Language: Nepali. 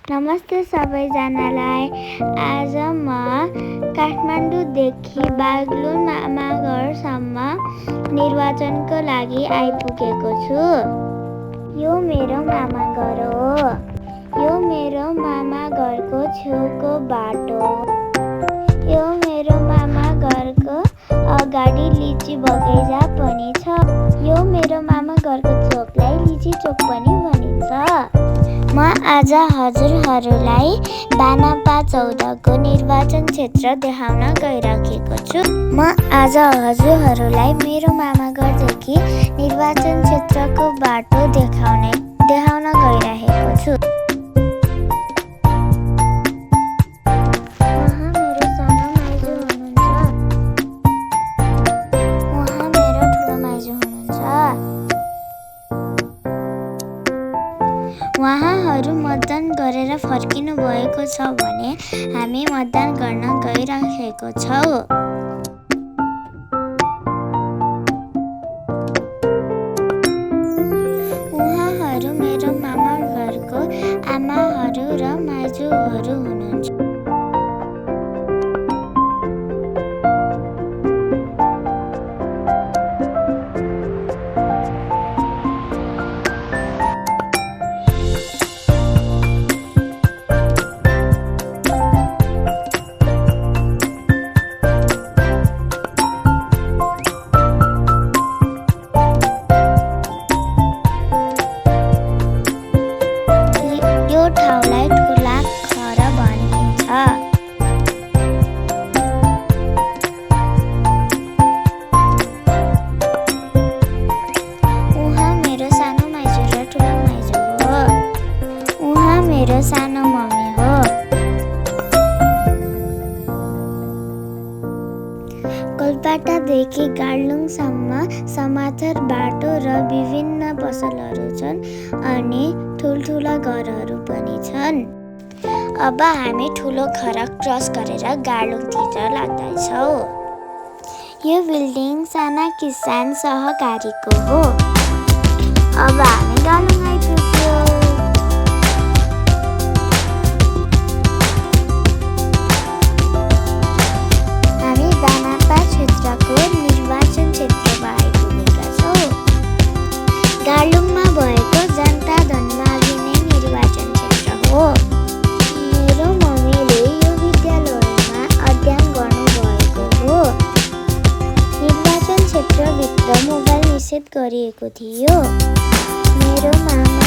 नमस्ते सबैजनालाई। आज म काठमाडौँदेखि बागलुङ मामाघरसम्म निर्वाचनको लागि आइपुगेको छु। यो मेरो मामाघर हो। यो मेरो मामाघरको छेउको बाटो। यो मेरो मामाघरको अगाडि लिची बगैँचा पनि छ। यो मेरो मामाघरको चोकलाई लिची चोक पनि भनिन्छ। म आज हजुरहरूलाई बानापा 14 को निर्वाचन क्षेत्र देखाउन गइरहेको छु। म आज हजुरहरूलाई मेरो मामाघरदेखि निर्वाचन क्षेत्रको बाटो देखाउन गइरहेको छु। उहाँ मेरो सानो माइजू हुनुहुन्छ। उहाँ मेरो ठुलो माइजू हुनुहुन्छ। उहाँहरू मतदान गरेर फर्किनु भएको छ भने हामी मतदान गर्न गइरहेको छौँ। उहाँहरू मेरो मामाघरको आमाहरू र माइजूहरू हुनुहुन्छ। यो ठाउँलाई ठुला घर भनिन्छ। उहाँ मेरो सानो माइजू र ठुलो माइजू हो। उहाँ मेरो सानो मम्मी हो। कोलपाटादेखि गार्लुङसम्म समाचार बाटो र विभिन्न पसलहरू छन् अनि ठुल्ठुला घरहरू पनि छन्। अब हामी ठुलो घर क्रस गरेर गार्लुङतिर लाग्दैछौँ। यो बिल्डिङ साना किसान सहकारीको हो। अब हामी गार्लुङ आइपुग्यौँ। हामी बानापा क्षेत्रको निर्वाचन क्षेत्रमा आइपुगेका छौँ। गार्लुङमा भएको जनता धनमागिने निर्वाचन क्षेत्र हो। मेरो मम्मीले यो विद्यालयमा अध्ययन गर्नुभएको हो। निर्वाचन क्षेत्रभित्र मोबाइल निषेध गरिएको थियो। मेरो मामा